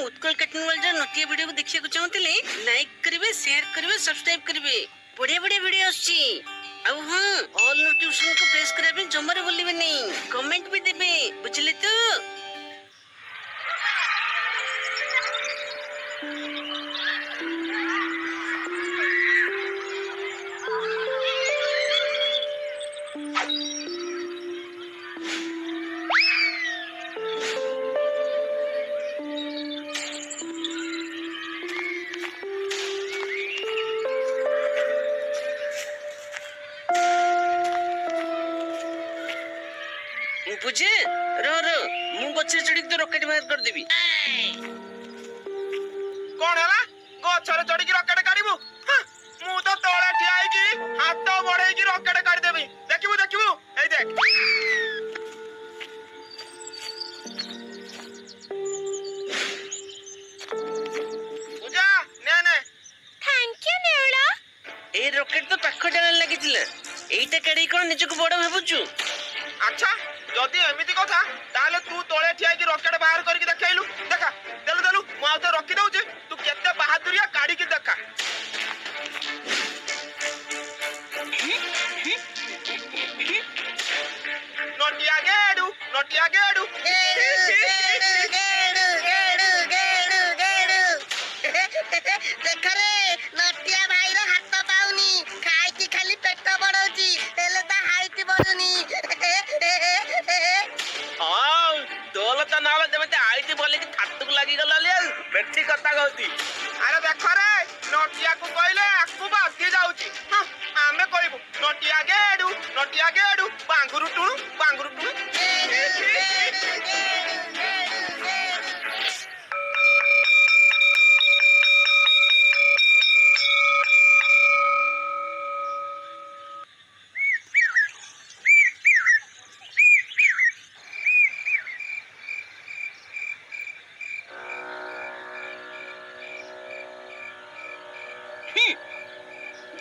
Utkal cartoon world नोटिया video को देखिए चाहूले like करेंगे, शेयर करेंगे, सब्सक्राइब करेंगे। बढ़िया बढ़िया वीडियो आछी। अब हाँ, ऑल नोटिफिकेशन को प्रेस करबे, जमारे बोलिबे नहीं, कमेंट भी देबे, बुझले तो। बुझे रो रो मु गछे चढ़ी तो रॉकेट मार कर देबी। कौन हला गछरे चढ़ी की रॉकेट काढिबु? मु तो तळे ठियाई की हाथ बढाई की रॉकेट काढ देबी। देखिबु देखिबु एई देख। पूजा ने ने thank you Neula. A rocket तो पाख डाल लागितिला, एईटा काढी कोन निजको बड़ भाबुचु? अच्छा जदि एमिति कथा ताले तू तळे ठियाई की रॉकेट बाहर करके देखाइलु। देखा देलु देलु मु आ तो रखी दउचे, तू केते बहादुरिया काढी की देखा। नोटिया गेडू नोटिया गेडू देखरे नटिया भाई रो हाथ पाउनी, खाई की खाली पेट बड़ौची, हेले ता हाइट बडुनी। हां तोल त नाल जेमते आईटी बोले की थातुक लागी गला ले बेठी कथा कहती। अरे देखो रे नटिया को कहले आकु बाकी जाउची। हां आमे कहबो नटिया गेडू बांगुरु टुणु।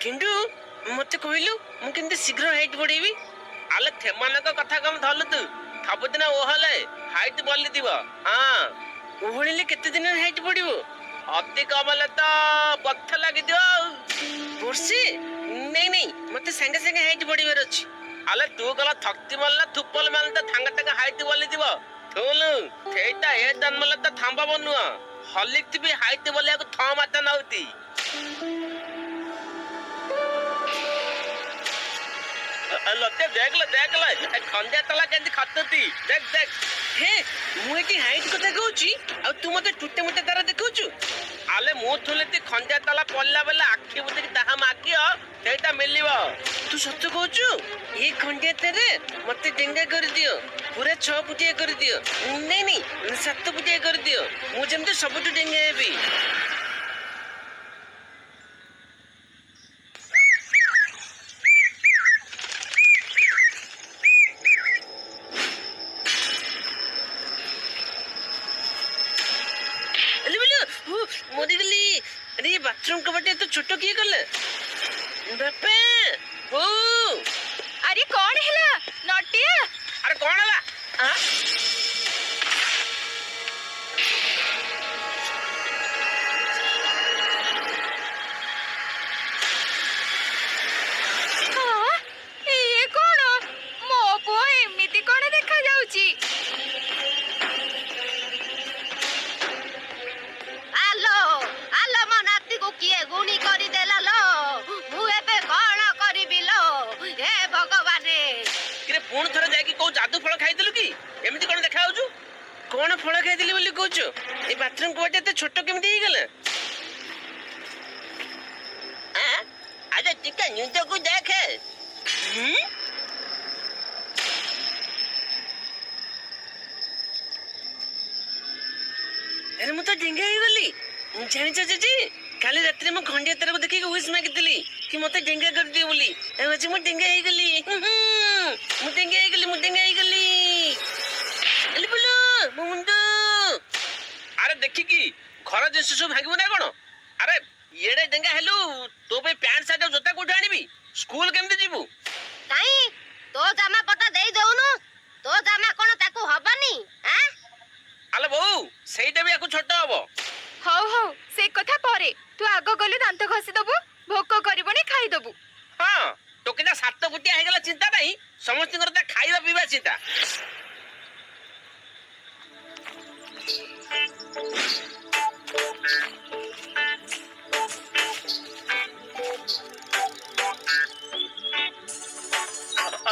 किंतु मते कहलु मु केनते शीघ्र हाइट बढ़ेबी? आले थेमानक कथा कम धलु तू सबदिन ओहले हाइट बोली दिबो। हां ओहळिले केते दिन हाइट बढ़िबो? अति कमले तो पथ लगी दियो वर्षे नहीं नहीं, मते संगे संगे हाइट बढ़िबार अछि। आले तू गला थक्ति मल्ला थुपल मान त थांगा तक हाइट बोली दिबो। थोलु थेटा ए जन्मले त थांबा बनुआ हलिक भी हाइट बोलिया को थ माता नउती। लते देख ले खंडे तला केंदी खतती देख देख। हे मु एटी हाइट कथा कहूची आ तू मते टुटे मुटे तारा देखौछु। आले मु थुलेती खंडे तला पल्ला बेला आखी बुते की ताहा माकियो सेटा मिलिबो। तू सत्य कहूछु? ये खंडिया तेरे मते डेंगा कर दियो, पूरा 6 फुटिया कर दियो। नहीं नहीं 7 फुटिया कर दियो, मु जेमते सबटु डेंगा हेबी। मोदी गली। अरे ये बाथरूम कबटे तो छोटो किए गले बापे हो। अरे कौन हैला नटिया? अरे कौन हला? आ हां ये कौन? मो पो एमिति कोन देखा जाउची? किए गुणी करी देला लो, मु एबे कोन करिबि लो हे भगवान रे। किरे पुण थरे जाय की को जादू फळ खाइ देलु की? एमिति कोन देखा होजु? कोन फळ खाइ देली बोली कहूछु? ए बाथरूम कोटे ते छोटो केमिति हे गेले? अरे टिका न्यूज को देखे। अरे मु तो डेंगा हे गली। जानि चाची काली रात्रि में खंडिया तारा को देखि विश मागितली कि मते डेंगा कर दियो बोली। आज मु डेंगा हे गली। मु डेंगा हे गली। अली बोलो मु मुंडो। अरे देखि की घर जिस सब भागिबो ना कोन? अरे येडे डेंगा हेलु तो पे पैंट शर्ट जोता कोठा आनिबी? स्कूल केमते जीवु? काई तो जामा पटा देई देउनु, तो जामा कोन ताकू हबनी? हां आले बहू सेइटा भी याकू छोट हबो। ହଉ ହଉ ସେ କଥା ପରେ ତୁ ଆଗ ଗଲେ ଦାନ୍ତ ଘଷି ଦବୁ ଭୋକ କରିବନି ଖାଇଦବୁ। ହଁ ଟୋକିଟା 7 ଫୁଟିଆ ହେଇଗଲା ଚିନ୍ତା ନାହିଁ ସମସ୍ତଙ୍କର ତା ଖାଇବା ପିଇବା ଚିନ୍ତା।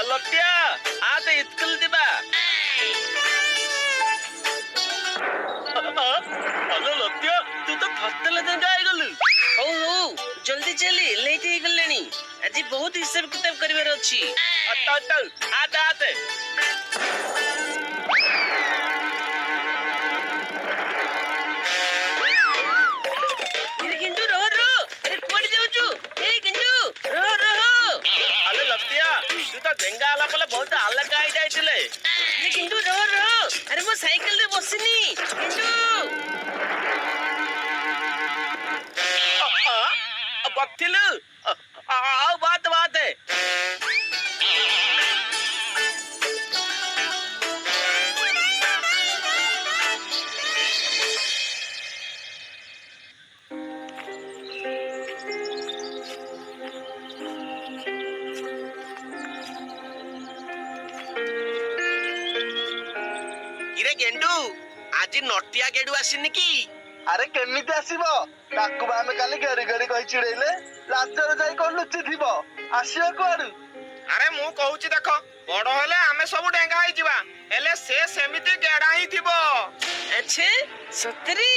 ଲଟିଆ ଆତେ ସ୍କୁଲ ଯିବା। ହଲୋ ଲଟିଆ ତୁ ତ ହଷ୍ଟେଲ ଯାଇ ହେଇଗଲୁ। ହଉ ହଉ ଜଲ୍ଦି ଚାଲି ଲେଟ୍ ହେଇଗଲାଣି ଆଜି ବହୁତ ହିସାବ କିତାବ କରିବାର ଅଛି। ଆତେ ଆତେ କିନ୍ତୁ ରହ ରହ ଆରେ କୁଆଡେ ଯାଉଛୁ ଏ କିନ୍ତୁ ରହ ରହ। ଆଲେ ଲଟିଆ ତୁ ତ ଡେଙ୍ଗା ହେଲା ପରେ ବହୁତ ଆଲଗା ହେଇଯାଇଥିଲେ। କିନ୍ତୁ ରହ ରହ ଆରେ ମୋ ସାଇକେଲରେ ବସିନି କିନ୍ତୁ ବଥିଲୁ ଆଉ ବାତ ବାତେ ଇରେ ଗେଣ୍ଡୁ ଆଜି ନଟିଆ ଗେଡୁ ଆସିନି କି? ଆରେ କେମିତି ଆସିବ? ତାକୁ ବା ଆମେ କାଲି ଗେଡି ଗେଡି କହି ଚିଡେଇଲେ ରାଜ୍ୟରେ ଯାଇ କଣ ଲୁଚିଥିବ ଆସିବ କୁଆଡୁ? ଆରେ ମୁଁ କହୁଛି ଦେଖ ବଡ ହେଲେ ଆମେ ସବୁ ଡେଙ୍ଗା ହେଇଯିବା ହେଲେ ସେ ସେମିତି ଗେଡା ହିଁ ଥିବ। ଆଚ୍ଛା ସତରେ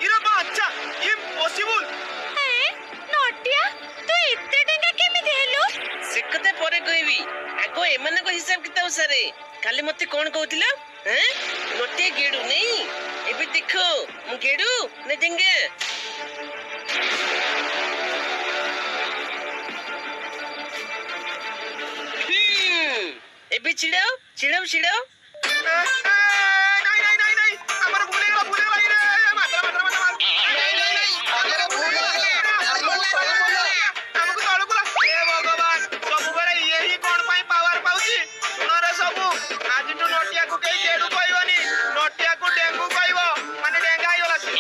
ଇରେ ବାଚ୍ଚା ଇମ୍ପସିବଲ। ନଟିଆ ତୁ ଏତେ ଡେଙ୍ଗା କେମିତି ହେଲୁ? ସେ କଥା ପରେ କହିବି ଆଗ ଏମାନଙ୍କ ହିସାବ କିତାବ ସାରେ। କାଲି ମତେ କଣ କହୁଥିଲ ନଟିଆ ଗେଡୁ ନେଇ ଏବେ ଦେଖ ମୁଁ ଗେଡୁ ନା ଡେଙ୍ଗା। ଏବେ ଚିଡାও ଚିଡାଉ ଚିଡାଉ। ଆମର ଭୁଲ ହେଇଗଲା ଇରେ ମାତ୍ର ଆମକୁ ତଳକୁ ଏ ଭଗବାନ ସବୁବେଳେ ଇଏ ହିଁ କଣ ପାଇଁ ପାୱାର ପାଉଛି? ଶୁଣରେ ସବୁ ଆଜିଠୁ ନଟିଆକୁ କେହି ଗେଡୁ କହିବନି ନଟିଆକୁ ଡେଙ୍ଗୁ କହିବ ମାନେ ଡେଙ୍ଗା ହେଇଗଲା ସେ।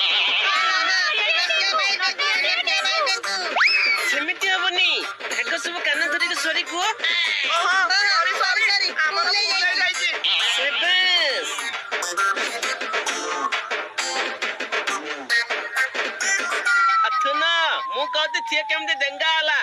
ସେମିତି ହବନି ଭାଗ ସବୁ କାନ ଧରିକି ସରି କୁହ। ଆମର ଭୁଲ ହେଇଯାଇଛି। ସେବାସ୍ ଆଛନା ମୁଁ କହୁଛି ସିଏ କେମିତି ଡେଙ୍ଗା ହେଲା।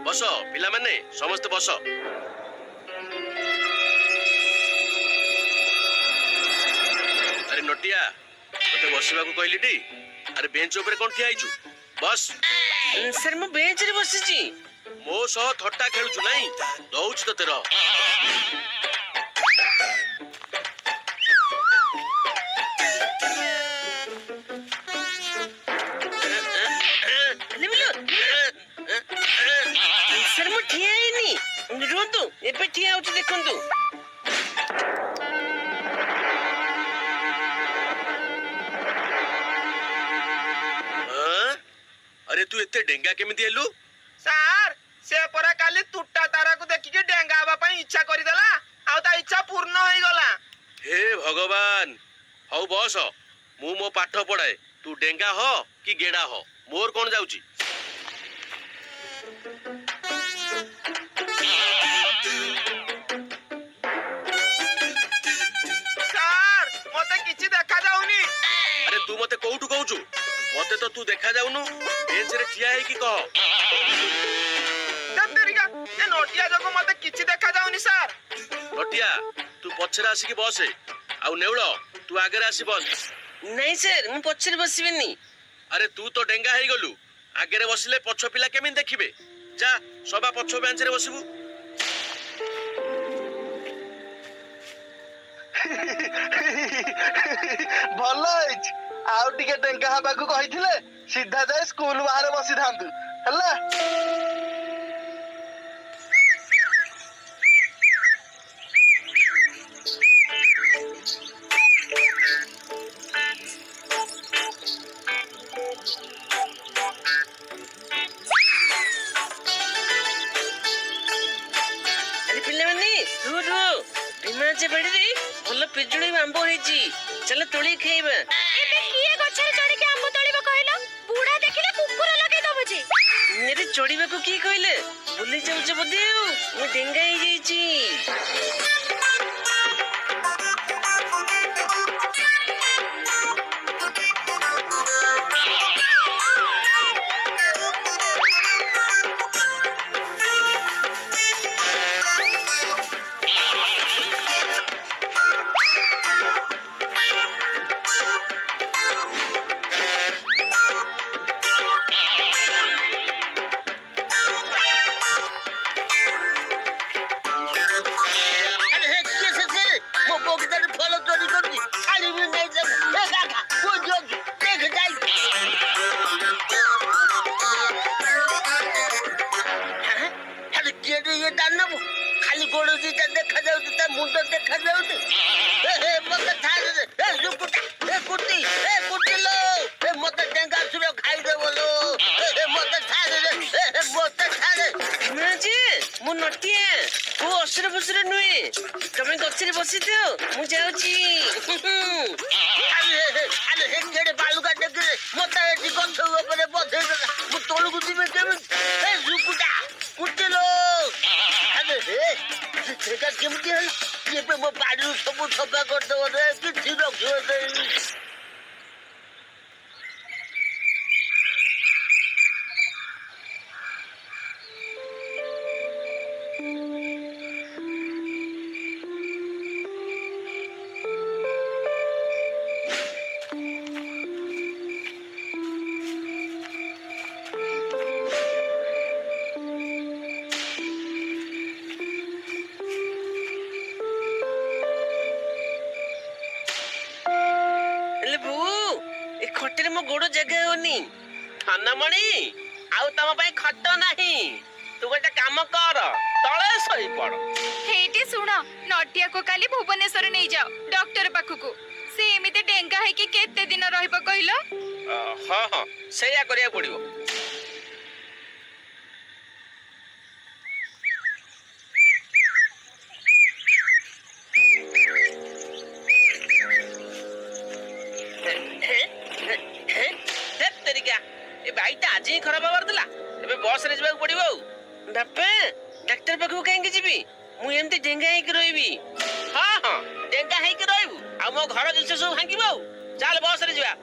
बस पिला माने समस्त बस। अरे नटिया मते बसवा को कहली टी। अरे बेंच ऊपर कोन ठिया आइछु बस। सर ମୁଁ ବେଞ୍ଚ ରେ ବସିଛି। मो सह थट्टा खेलुछु नाही दउछ तते रह। सर ମୁଁ ଠିଆ ହେଇନି ରୁହନ୍ତୁ ଏବେ ଠିଆ ହଉଛି ଦେଖନ୍ତୁ। अरे तू एते डेंगा केमिति हेलु? ସାର୍ ସେ ପରା କାଲି ତୁଟା ତାରାକୁ ଦେଖିକି ଡେଙ୍ଗା ହବା ପାଇଁ ଇଚ୍ଛା କରିଦେଲା ଆଉ ତା ଇଚ୍ଛା ପୂର୍ଣ୍ଣ ହେଇଗଲା। हे भगवान हौ बस मु मो पाठ पढ़ाए तू डेंगा हो कि गेड़ा हो मोर कौन जाउची। ସାର୍ ମତେ କିଛି ଦେଖା ଯାଉନି। अरे तू मते कोउठु कहउछु मते तो तू देखा जाउनु बेंच रे ठिया है कि कह। तेरिका ए नोटिया जको मते किछि देखा जाउनी सर। नटिया तू पछरे आसिकी बसे आउ नेउळ तू आगे आसी बस। नहीं सर मु पछरे बसिबिनी। अरे तू तो डेंगा हेई गलु आगे बसिले पछ पिला केमिन देखिबे जा सबा पछ बेंच रे बसिबू। भल होइछ आउ टिके डेंगा हबाकू कहिथिले सीधा जाय स्कूल बाहर बसी थांतु हला। अरे पिल्ले माने रू रू हिमाचे बड़ी रे भल पिजुड़ी आंबो हेची चल तोली खाइबा। एबे किए गछरे चढ़ी के आंब तोड़िबो कहलो बुढ़ा देखिले कुकुर लगे दबो जे। मेरे चढ़ीबा को की कहले भूली जाउछ बोदे मु डेंगा हे जाईची। खाली गोड़ दीटा देखा जाउछ ता मुंड देखा जाउछ। ए मते थारे ए जुकुटा ए कुटी लो ए मते डेंगा सुरो खाइ दे बोलो ए मते थारे मैं जी मु नटिए को असर बसर नुए तमे गछरे बसी दियो मु जाउची। अरे हे केडे बालुका देखरे मते एटी गछ ऊपर बधे मु तोलु गुदी में केम ए जुकुटा कुटी लो। सेका केमती है ये पे मो बाड़ी सब ठगा कर दो रे किछि रखियो दे। खटेरे मो गोड़ जगह होनी थानामणि आउ तम पई खट नाही तू गोटे काम कर तळे सही पड़। हेटी सुन नटिया को काली भुवनेश्वर नहीं जाओ डॉक्टर पाखुको से एमिते डेंगा है कि केते दिन रहइबो कहिलो। हां हां सेया करिया पड़िबो। बाईटा आज ही खराब हबार दिला एबे बस रे जबाक पड़िबो। बापे डॉक्टर पाखु काहे जीबी मु एमते डेंगा हे के रहबी। हां हां डेंगा हे के रहबू आ मो घर जिस सब भांगिबो चल बस रे जबा।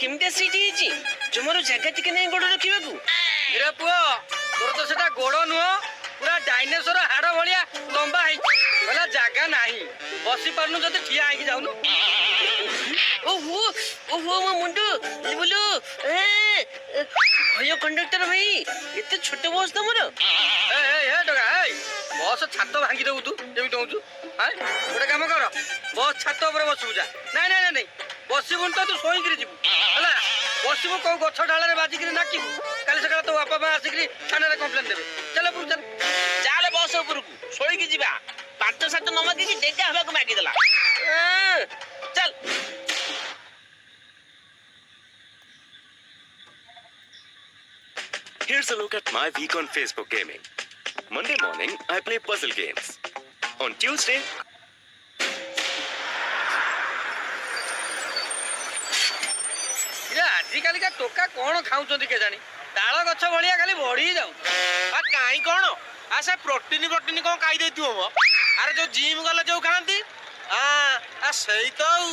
केमते सीटी हिची तुमरो जगह टिके नै गोड़ रखिबाकू। रे पुओ तोर तो सेटा गोड़ नुह पूरा डायनासोर हाड़ भलिया लंबा है बोला जगह नाही बसी परनु जते ठिया आइकी जाउनु। ओहो ओहो मो मुंडू लिबुलु ए भयो कंडक्टर भाई एते छोट बस तमरो। ए डगा ए बस छात भांगी देबू तू जेमी दउचू हां गोटे काम कर बस छात ऊपर बसबू जा। नहीं नहीं नहीं बसबुन तो तू सोई गिरी जीबू हला बसबू को गछ डाला बाजी गिरी नाकिबू काली सकाळ तो बापा मा आसी गिरी थाना रे कंप्लेन देबे। चल पुर चल चाल बस ऊपर को सोई की जीवा ପାଠ ସାଠ ନ ମାଗିକି ଡେଙ୍ଗା ହବାକୁ ମାଗିଦେଲା। ଚାଲ Here's a look at my week on Facebook gaming. Monday morning, I play puzzle games. On Tuesday, ଆଜିକାଲିକା ଟୋକା କଣ ଖାଉଛନ୍ତି କେଜାଣି ତାଳ ଗଛ ଭଳିଆ ଖାଲି ବଢି ଯାଉ। କାହିଁ କଣ ସେ ପ୍ରୋଟିନ କଣ ଖାଇଦେଇଥିବ ମ। ଆରେ ଯୋଉ ଜିମ୍ ଗଲେ ଯୋଉ ଖାଆନ୍ତି ସେଇ ତ ଆଉ।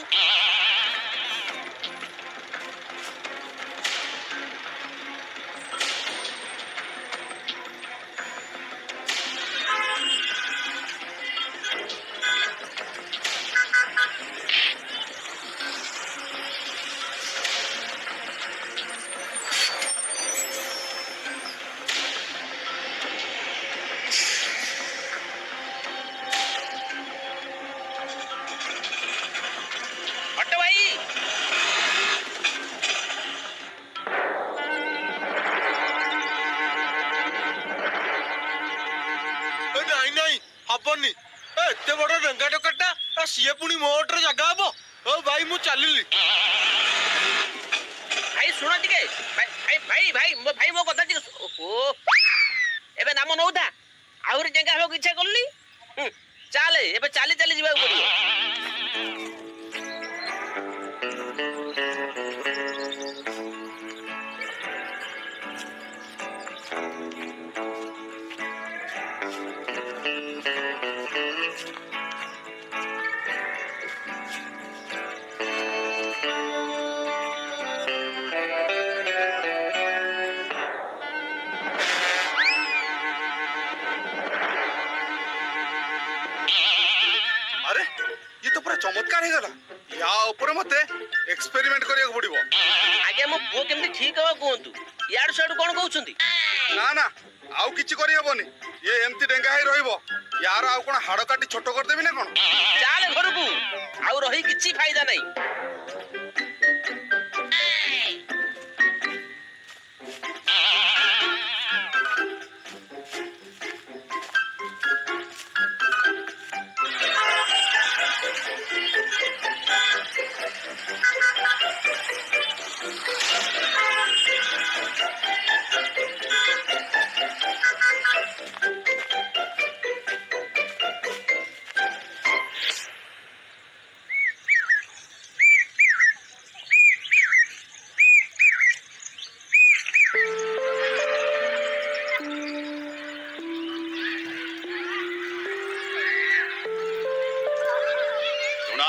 ହବନି ଏତେ ବଡ ଡେଙ୍ଗା ଟୋକାଟା ସିଏ ପୁଣି ମୋଟରେ ଜାଗା ହବ। ହଉ ଭାଇ ମୁଁ ଚାଲିଲି। ଭାଇ ଶୁଣ ଟିକେ ଭାଇ ମୋ କଥା ଟିକେ ଏବେ ନାମ ନଉଥା ଆହୁରି ଡେଙ୍ଗା ହବାକୁ ଇଚ୍ଛା କଲୁନି। ଚାଲେ ଏବେ ଚାଲି ଚାଲି ଯିବାକୁ ପଡିବ। अरे ये तो पूरा चमत्कार ही गला। या ऊपर मते एक्सपेरिमेंट करिया पड़िबो। आगे मो पुओ केमती ठीक हो कोंतु यार साइड कोन कहउछंती। ना ना आउ किछि करि हेबोनी। ये एमती डेंगा ही रहिबो। यार आउ कोन हाड़ काटी छोट कर देबी ना कोन। चाल घरकू आउ रही किछि फायदा नहीं।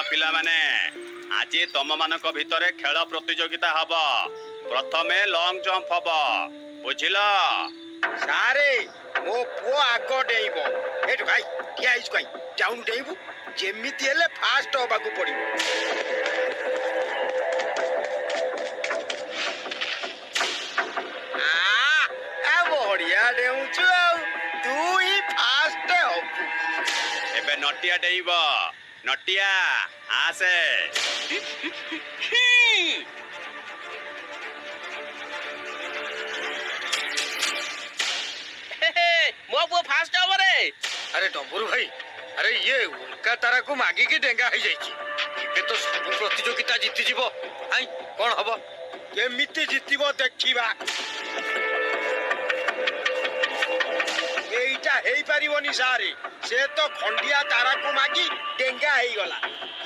पिला माने आज तम मानक भितरे खेल प्रतियोगिता हब। प्रथमे लॉन्ग जंप हब बुझिल। सारे मो पुओ आग डेइबो। एठ भाई किया इस कई जाउन डेइबो जेमिति हेले फास्ट होबाकू पड़िबो। बढ़िया डेउछु तू ही फास्ट होबू। एबे नटिया डेइबो। नटिया आसे मो पुओ फास्ट हो रे। अरे डंबरू भाई अरे ये उल्का तारा को मागी की डेंगा हो जाइछि। एबे तो सब प्रतियोगिता जीति जीवो। हाय कोन हबो केमिति जीतिबो देखिबा। एइटा हेई परिबोनी सारे से तो खंडिया तारा को मागी डेंगा हेई गला।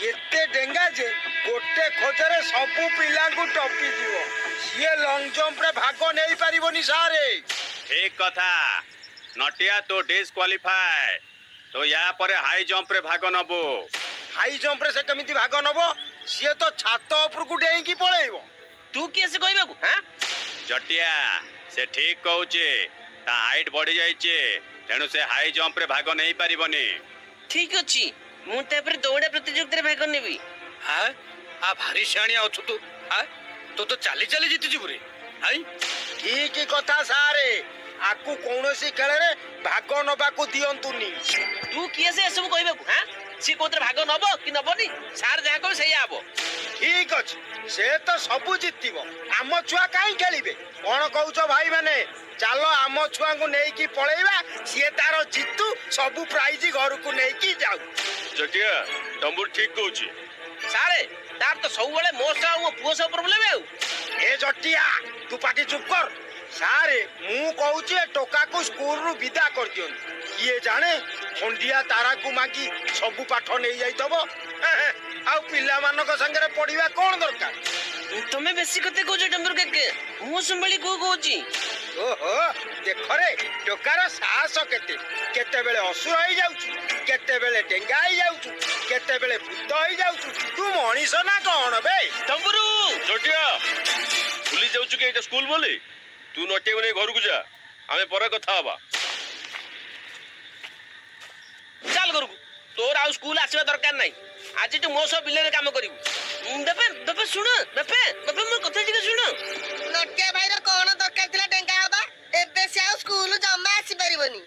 एते डेंगा जे गोटे खोजरे सब पिला को टपी दिवो। सिए लॉन्ग जंप रे भाग नै परिबोनी सारे। ठीक कथा। नटिया तो डिस्क्वालिफाई तो या परे हाई जंप रे भाग नबो। हाई जंप रे से केमिति भाग नबो। सिए तो छात ऊपर को डेई की पळेइबो। तू केसे कहबाकू हां जटिया से ठीक कहूचे ता हाइट बढ़ी जाइचे तेणु से हाई जंप रे भाग नहीं पारिबनी। ठीक अछि मु तापर दौड़ा प्रतियोगिता रे भाग नेबी। हां आ भारी शाणिया अछु तू। हां तो तो चाली चाली जीति जिबु रे। हाय ठीक कथा सारे आकु कोनोसी खेले रे भाग नबाकू दियंतुनी। तू केसे सब कहबाकू हां सी कोतरे भाग नबो कि नबनी सार जा को सही आबो। ठीक अछि से तो सब जीतिबो। आम छुआ काई खेलिबे कोन कहउछो भाई माने ଚାଲ ଆମ ଛୁଆଙ୍କୁ ନେଇକି ପଳେଇବା ସିଏ ତାର ଜିତୁ ସବୁ ପ୍ରାଇଜ ଘରକୁ ନେଇକି ଯାଉ। ଜଟିଆ ଡମ୍ବୁର ଠିକ କହୁଛି। ସାରେ ତାର ତ ସବୁବେଳେ ମୋ ସହ ମୋ ପୁଅ ସହ ପ୍ରୋବ୍ଲେମ ଆଉ। ଏ ଜଟିଆ ତୁ ପାଟି ଚୁପ କର। ସାରେ ମୁଁ କହୁଛି ଏ ଟୋକାକୁ ସ୍କୁଲରୁ ବିଦା କରିଦିଅନ୍ତୁ। କିଏ ଜାଣେ ଖଣ୍ଡିଆ ତାରାକୁ ମାଗି ସବୁ ପାଠ ନେଇଯାଇଥିବ। ଆଉ ପିଲାମାନଙ୍କ ସାଙ୍ଗରେ ପଢିବା କଣ ଦରକାର? ତମେ ବେଶୀ କଥା କହୁଛ ଡମ୍ବରୁ କାକା। ମୁଁ ସମ୍ଭାଳି କହୁଛି। ଓହୋ ଦେଖରେ ଟୋକାର ସାହସ କେତେ। କେତେବେଳେ ଅସୁର ହେଇଯାଉଛୁ, କେତେବେଳେ ଡେଙ୍ଗା ହେଇଯାଉଛୁ, କେତେବେଳେ ଭୂତ ହେଇଯାଉଛୁ। ତୁ ମଣିଷ ନା କଣ ବେ? ଡମ୍ବରୁ ଜଟିଆ ଭୁଲି ଯାଉଛୁ କି ଏଇଟା ସ୍କୁଲ ବୋଲି? ତୁ ନଟିଆକୁ ନେଇ ଘରକୁ ଯା, ଆମେ ପରେ କଥା ହବା। ଚାଲ ଘରକୁ। ତୋର ଆଉ ସ୍କୁଲ ଆସିବା ଦରକାର ନାହିଁ। ଆଜିଠୁ ମୋ ସହ ବିଲରେ କାମ କରିବୁ। ବାପା ବାପା ଶୁଣ, ବାପା ବାପା ମୋ କଥା ଟିକେ ଶୁଣ। ନଟିଆ ଭାଇର କଣ ଦରକାର ଥିଲା ଡେଙ୍ଗା ହବା? ଏବେ ସେ ଆଉ ସ୍କୁଲ ଜମା ଆସିପାରିବନି।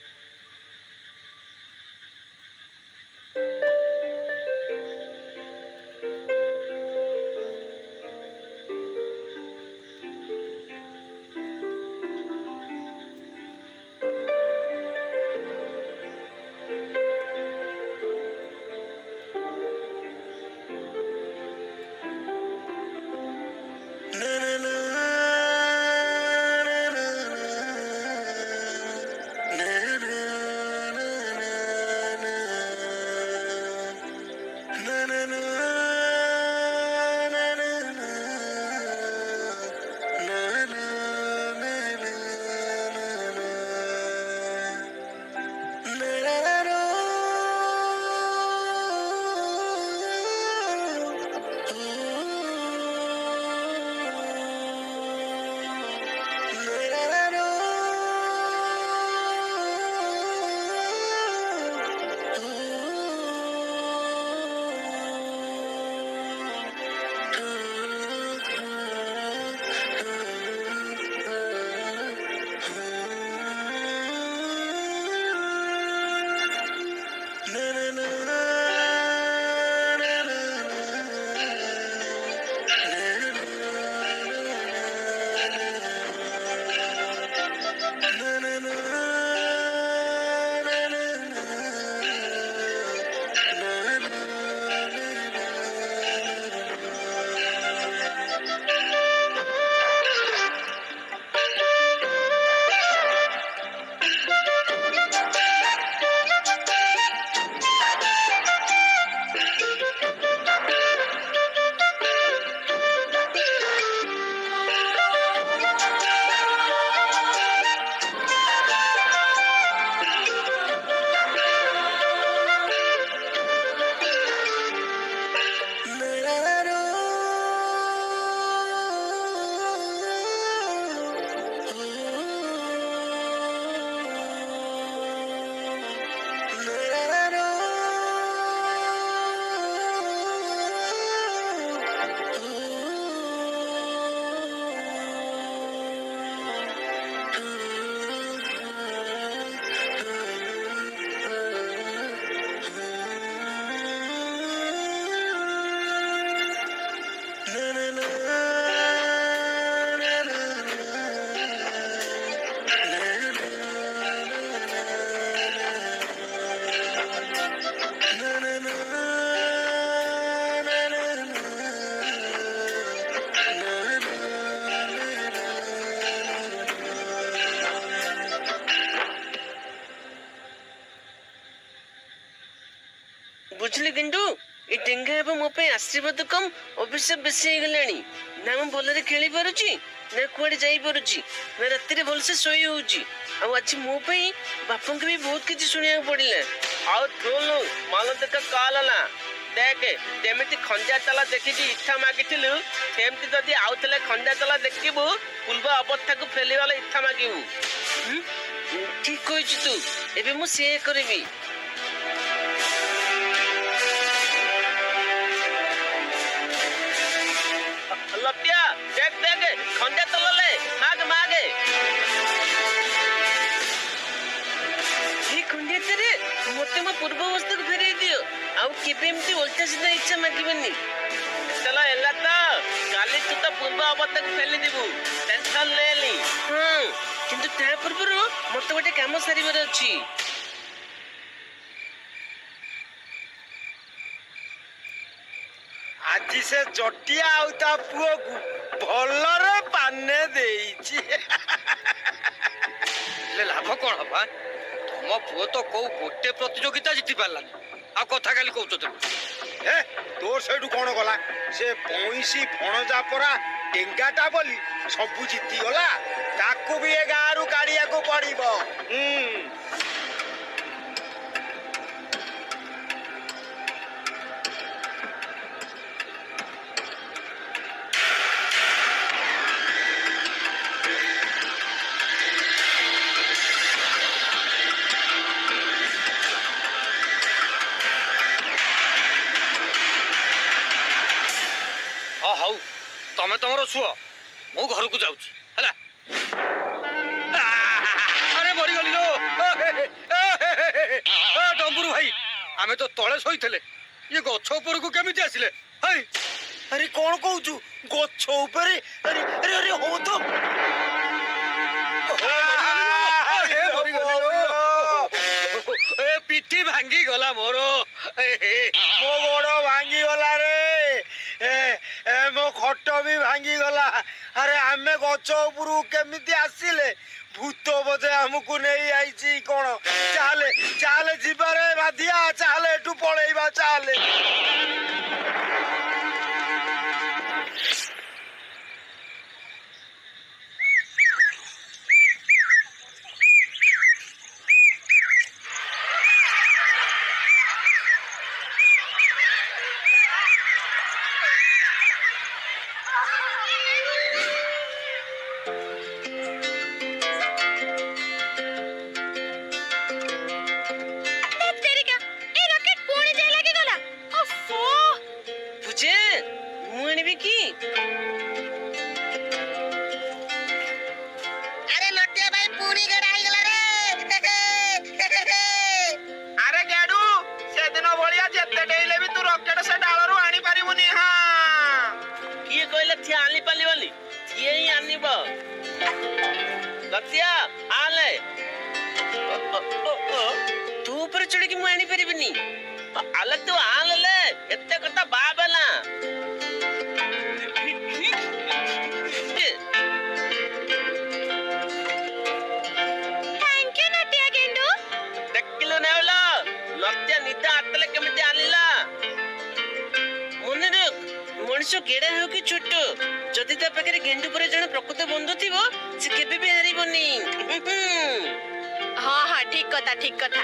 ବୁଝିଲି କିନ୍ତୁ ଏ ଡେଙ୍ଗା ହେବ ମୋ ପାଇଁ ଆଶୀର୍ବାଦ କମ୍ ଅଭିଶାପ ବେଶୀ ହେଇଗଲାଣି। ନା ମୁଁ ଭଲରେ ଖେଳି ପାରୁଛି, ନା କୁଆଡେ ଯାଇପାରୁଛି, ନା ରାତିରେ ଭଲସେ ଶୋଇ ହଉଛି। ଆଉ ଆଜି ମୋ ପାଇଁ ବାପାଙ୍କୁ ବି ବହୁତ କିଛି ଶୁଣିବାକୁ ପଡିଲା। ଆଉ ଥୁଲୁ ମନ ଦେଖ କଲ ନା ଦେଖେ ଯେମିତି ଖଞ୍ଜା ତଲା ଦେଖିକି ଇଚ୍ଛା ମାଗିଥିଲୁ ସେମିତି ଯଦି ଆଉଥିଲେ ଖଞ୍ଜା ତଲା ଦେଖିବୁ ପୂର୍ବ ଅବସ୍ଥାକୁ ଫେରିଗଲେ ଇଚ୍ଛା ମାଗିବୁ। ଠିକ କହିଛୁ ତୁ, ଏବେ ମୁଁ ସେୟା କରିବି। ଲଟିଆ ଦେଖ ଦେଖ ଖଞ୍ଜା ତଲଲେ ମାଗ ମାଗେ। ଏ ଖଣ୍ଡିଆତରେ ମତେ ମୋ ପୂର୍ବ ଅବସ୍ଥାକୁ ଫେରେଇ ଦିଅ। ଆଉ କେବେ ଏମିତି ଓଲଟା ସିଧା ଇଚ୍ଛା ମାଗିବନି। ଚଲ ହେଲା ତ କାଲି ତୁ ତ ପୂର୍ବ ଅବସ୍ଥାକୁ ଫେରିଯିବୁ, ଟେନସନ ନେନି। ହଁ କିନ୍ତୁ ତା ପୂର୍ବରୁ ମତେ ଗୋଟେ କାମ ସାରିବାର ଅଛି। ଆଜି ସେ ଜଟିଆ ଆଉ ତା ପୁଅକୁ ଭଲରେ ପାନେ ଦେଇଛି। ହେଲେ ଲାଭ କଣ ହବା? ତମ ପୁଅ ତ କୋଉ ଗୋଟେ ପ୍ରତିଯୋଗିତା ଜିତି ପାରିଲାନି, ଆଉ କଥା ଖାଲି କହୁଛ ତମେ। ତୋର ସେଇଠୁ କଣ ଗଲା? ସେ ପଇଁଶି ଭଣଜା ପରା ଡେଙ୍ଗାଟା ବୋଲି ସବୁ ଜିତିଗଲା। ତାକୁ ବି ଏ ଗାଁରୁ କାଢିବାକୁ ପଡିବ। ହଉ ତମେ ତମର ଶୁଅ, ମୁଁ ଘରକୁ ଯାଉଛି ହେଲା। ଆରେ ମରିଗଲି ଲୋ। ଡମ୍ବୁରୁ ଭାଇ, ଆମେ ତ ତଳେ ଶୋଇଥିଲେ, ଇଏ ଗଛ ଉପରକୁ କେମିତି ଆସିଲେ? ଆରେ କଣ କହୁଛୁ? ଗଛ ଉପରେ? ଆରେ ଆରେ ଆରେ ହଉ ତ। ପିଠି ଭାଙ୍ଗି ଗଲା ମୋର। ମୋ ଗୋଡ ଭାଙ୍ଗି ଗଲା ରେ। ମୋ ଖଟ ବି ଭାଙ୍ଗି ଗଲା। ଆରେ ଆମେ ଗଛ ଉପରୁ କେମିତି ଆସିଲେ? ଭୂତ ବୋଧେ ଆମକୁ ନେଇ ଆଇଛି କଣ? ଚାଲେ ଚାଲେ ଯିବାରେ ବାଧିଆ, ଚାଲେ ଏଠୁ ପଳେଇବା, ଚାଲେ। ଆରେ ନଟିଆ ଭାଇ ପୁଣି ଗେଡା ହେଇଗଲା ରେ। ଆରେ ଗେଡୁ, ସେଦିନ ଭଳିଆ ଯେତେ ଡେଇଲେ ବି ତୁ ରକେଟ ସେ ଡାଳରୁ ଆଣି ପାରିବୁନି। କିଏ କହିଲା ଥିଆ ଆଣି ପାରିଲି ବୋଲି? ଥିଏ ହିଁ ଆଣିବ। ଲତିଆ ଆଲେ। ତୁ ଉପରେ ଚଢିକି ମୁଁ ଆଣିପାରିବିନି। ଆଲେ ତୁ ଆଲେ, ଏତେ କଥା ବାବେନା। ଦେଖିଲୁ ନେଉଲ, ଲତିଆ ନିଦ ହାତଲେ କେମିତି ଆଣିଲା। ମନେ ରଖ, ମଣିଷ ଗେଡା ହେଉ କି ଛୋଟ, ଯଦି ତା ପାଖରେ ଗେଣ୍ଡୁ ପରେ ଜଣେ ପ୍ରକୃତ ବନ୍ଧୁ ଥିବ, ସେ କେବେ ବି ହାରିବନି। ହଁ ହଁ, ଠିକ କଥା ଠିକ କଥା।